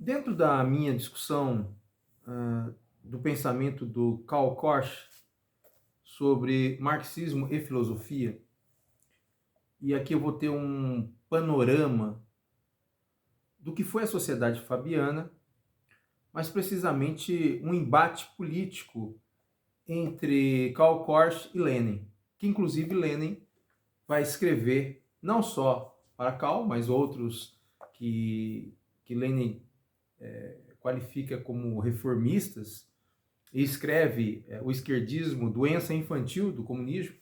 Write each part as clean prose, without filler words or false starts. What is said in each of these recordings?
Dentro da minha discussão, do pensamento do Karl Korsch sobre marxismo e filosofia, e aqui eu vou ter um panorama do que foi a sociedade fabiana, mas precisamente um embate político entre Karl Korsch e Lenin, que inclusive Lenin vai escrever não só para Karl, mas outros que Lenin qualifica como reformistas, e escreve o esquerdismo, doença infantil do comunismo,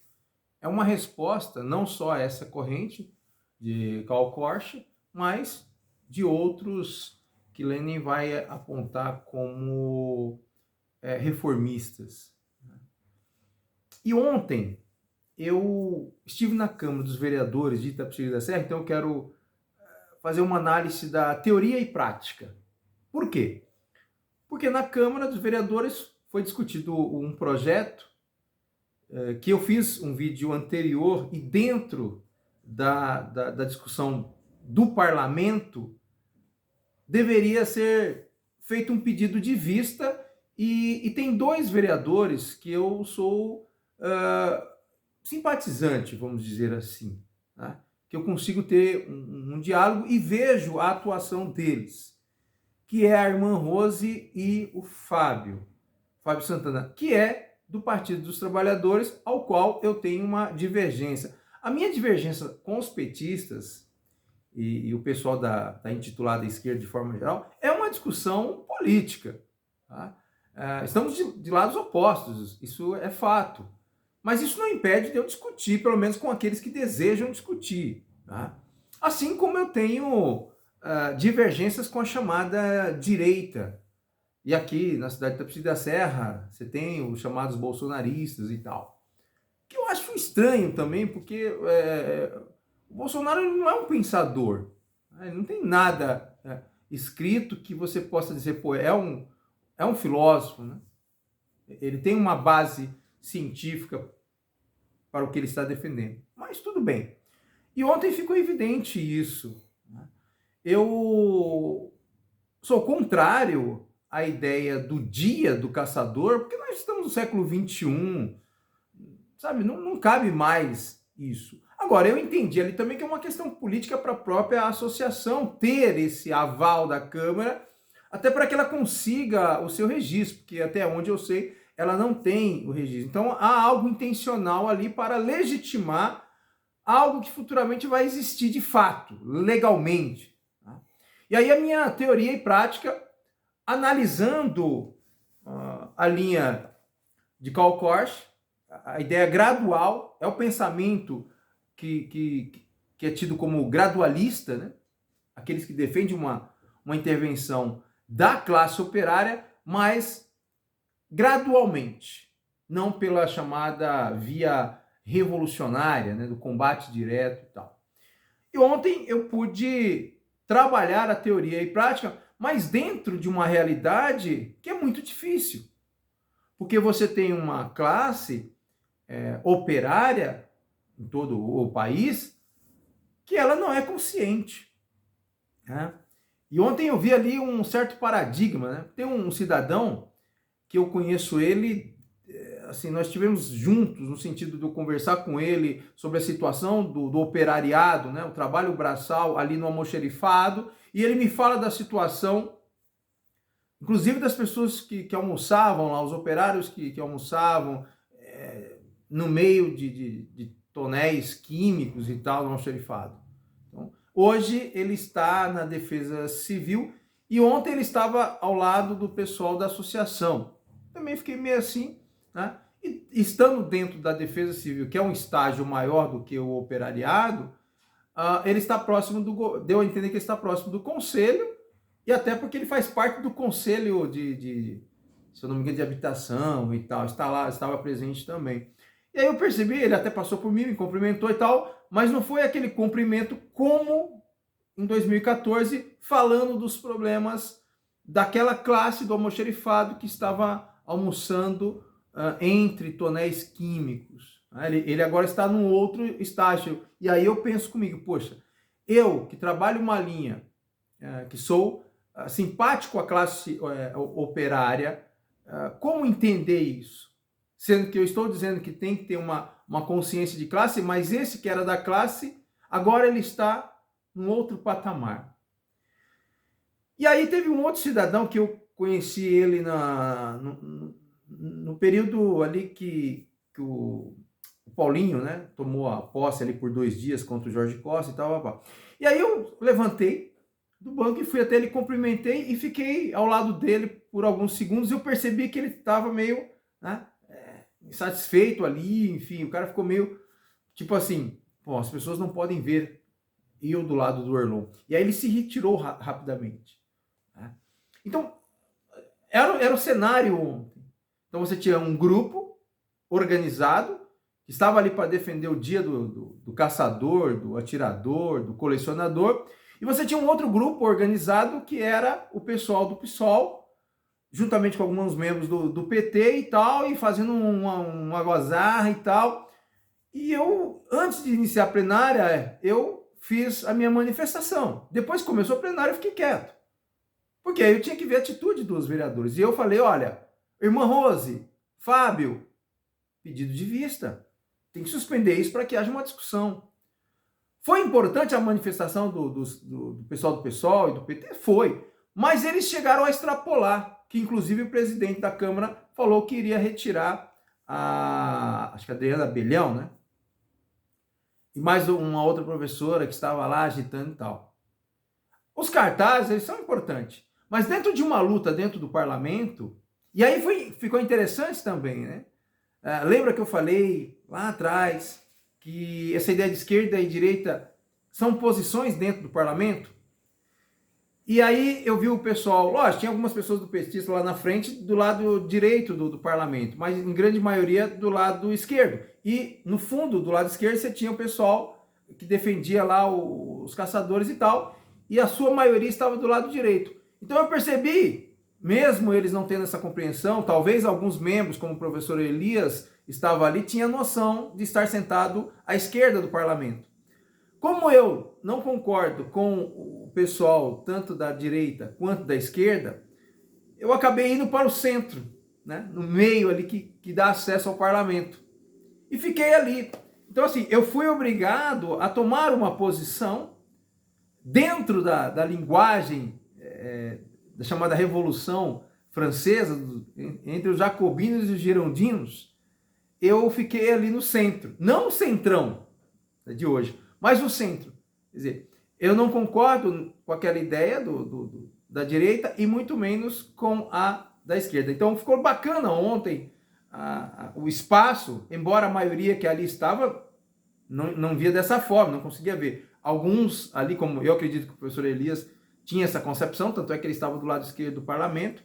é uma resposta não só a essa corrente de Karl Korsch, mas de outros que Lenin vai apontar como reformistas. E ontem eu estive na Câmara dos Vereadores de Itapecerica da Serra, então eu quero fazer uma análise da teoria e prática. Por quê? Porque na Câmara dos Vereadores foi discutido um projeto que eu fiz um vídeo anterior e dentro da discussão do parlamento deveria ser feito um pedido de vista e tem dois vereadores que eu sou simpatizante, vamos dizer assim, né? Que eu consigo ter um diálogo e vejo a atuação deles, que é a irmã Rose e o Fábio Santana, que é do Partido dos Trabalhadores, ao qual eu tenho uma divergência. A minha divergência com os petistas e o pessoal da intitulada esquerda de forma geral é uma discussão política. Tá? Estamos de lados opostos, isso é fato. Mas isso não impede de eu discutir, pelo menos com aqueles que desejam discutir. Tá? Assim como eu tenho divergências com a chamada direita. E aqui na cidade de Itapecerica da Serra, você tem os chamados bolsonaristas e tal. Que eu acho estranho também, porque o Bolsonaro não é um pensador. Né? Não tem nada escrito que você possa dizer, pô, é um filósofo. Né? Ele tem uma base científica para o que ele está defendendo. Mas tudo bem. E ontem ficou evidente isso. Né? Eu sou contrário à ideia do dia do caçador, porque nós estamos no século XXI, sabe? Não cabe mais isso. Agora, eu entendi ali também que é uma questão política para a própria associação ter esse aval da Câmara, até para que ela consiga o seu registro, porque até onde eu sei, ela não tem o registro. Então, há algo intencional ali para legitimar algo que futuramente vai existir de fato, legalmente. Tá? E aí a minha teoria e prática, analisando a linha de Karl Korsch, a ideia gradual é o pensamento que é tido como gradualista, né? Aqueles que defendem uma intervenção da classe operária, mas gradualmente, não pela chamada via revolucionária, né, do combate direto e tal. E ontem eu pude trabalhar a teoria e prática, mas dentro de uma realidade que é muito difícil. Porque você tem uma classe operária em todo o país que ela não é consciente. Né? E ontem eu vi ali um certo paradigma. Né? Tem um cidadão que eu conheço ele, assim, nós estivemos juntos no sentido de eu conversar com ele sobre a situação do operariado, né? O trabalho braçal ali no almoxerifado, e ele me fala da situação, inclusive das pessoas que almoçavam lá, os operários que almoçavam no meio de tonéis químicos e tal, no almoxerifado. Então, hoje ele está na Defesa Civil e ontem ele estava ao lado do pessoal da associação. Também fiquei meio assim, né? E estando dentro da Defesa Civil, que é um estágio maior do que o operariado, ele está próximo deu a entender que ele está próximo do conselho, e até porque ele faz parte do conselho se eu não me engano, de habitação e tal, estava presente também. E aí eu percebi, ele até passou por mim, me cumprimentou e tal, mas não foi aquele cumprimento como em 2014, falando dos problemas daquela classe do almoxerifado que estava almoçando entre tonéis químicos. Ele agora está num outro estágio. E aí eu penso comigo, poxa, eu que trabalho uma linha, que sou simpático à classe operária. Como entender isso? Sendo que eu estou dizendo que tem que ter uma consciência de classe, mas esse que era da classe, agora ele está num outro patamar. E aí teve um outro cidadão que eu conheci ele no período ali que o Paulinho, né, tomou a posse ali por 2 dias contra o Jorge Costa e tal. E aí eu levantei do banco e fui até ele, cumprimentei e fiquei ao lado dele por alguns segundos. E eu percebi que ele estava meio, né, insatisfeito ali, enfim, o cara ficou meio tipo assim, pô, as pessoas não podem ver eu do lado do Erlon. E aí ele se retirou rapidamente. Né? Então, era o cenário ontem. Então você tinha um grupo organizado, que estava ali para defender o dia do caçador, do atirador, do colecionador, e você tinha um outro grupo organizado que era o pessoal do PSOL, juntamente com alguns membros do PT e tal, e fazendo uma gozarra e tal. E eu, antes de iniciar a plenária, eu fiz a minha manifestação. Depois que começou a plenária, eu fiquei quieto. Porque aí eu tinha que ver a atitude dos vereadores. E eu falei, olha, irmã Rose, Fábio, pedido de vista. Tem que suspender isso para que haja uma discussão. Foi importante a manifestação do pessoal do PSOL e do PT? Foi. Mas eles chegaram a extrapolar, que inclusive o presidente da Câmara falou que iria retirar acho que a Adriana Belhão, né? E mais uma outra professora que estava lá agitando e tal. Os cartazes, eles são importantes. Mas dentro de uma luta dentro do parlamento, e aí ficou interessante também, né? Lembra que eu falei lá atrás que essa ideia de esquerda e direita são posições dentro do parlamento? E aí eu vi o pessoal, lógico, tinha algumas pessoas do petista lá na frente, do lado direito do parlamento, mas em grande maioria do lado esquerdo. E no fundo, do lado esquerdo, você tinha o pessoal que defendia lá os caçadores e tal, e a sua maioria estava do lado direito. Então eu percebi, mesmo eles não tendo essa compreensão, talvez alguns membros, como o professor Elias, estava ali, tinha noção de estar sentado à esquerda do parlamento. Como eu não concordo com o pessoal, tanto da direita quanto da esquerda, eu acabei indo para o centro, né? No meio ali que dá acesso ao parlamento. E fiquei ali. Então, assim, eu fui obrigado a tomar uma posição dentro da linguagem da chamada Revolução Francesa, entre os jacobinos e os girondinos. Eu fiquei ali no centro, não o centrão de hoje, mas o centro. Quer dizer, eu não concordo com aquela ideia da direita e muito menos com a da esquerda. Então ficou bacana ontem o espaço, embora a maioria que ali estava não via dessa forma, não conseguia ver. Alguns ali, como eu acredito que o professor Elias tinha essa concepção, tanto é que ele estava do lado esquerdo do parlamento,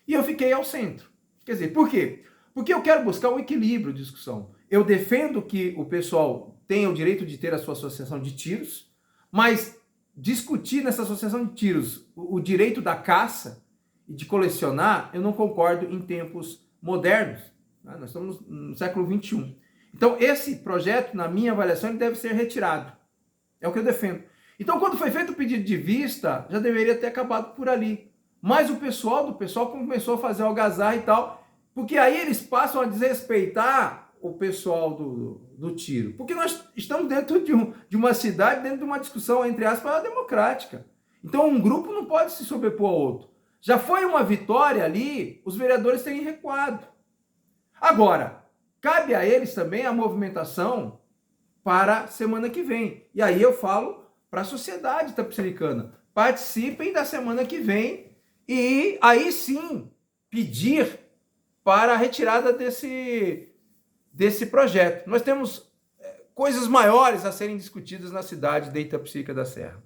e eu fiquei ao centro. Quer dizer, por quê? Porque eu quero buscar um equilíbrio de discussão. Eu defendo que o pessoal tenha o direito de ter a sua associação de tiros, mas discutir nessa associação de tiros o direito da caça e de colecionar, eu não concordo em tempos modernos. Nós estamos no século XXI. Então, esse projeto, na minha avaliação, ele deve ser retirado. É o que eu defendo. Então, quando foi feito o pedido de vista, já deveria ter acabado por ali. Mas o pessoal começou a fazer algazarra e tal, porque aí eles passam a desrespeitar o pessoal do tiro. Porque nós estamos dentro de uma cidade, dentro de uma discussão, entre aspas, democrática. Então, um grupo não pode se sobrepor ao outro. Já foi uma vitória ali, os vereadores têm recuado. Agora, cabe a eles também a movimentação para a semana que vem. E aí eu falo para a sociedade itapecericana, participem da semana que vem e aí sim pedir para a retirada desse projeto. Nós temos coisas maiores a serem discutidas na cidade de Itapecerica da Serra.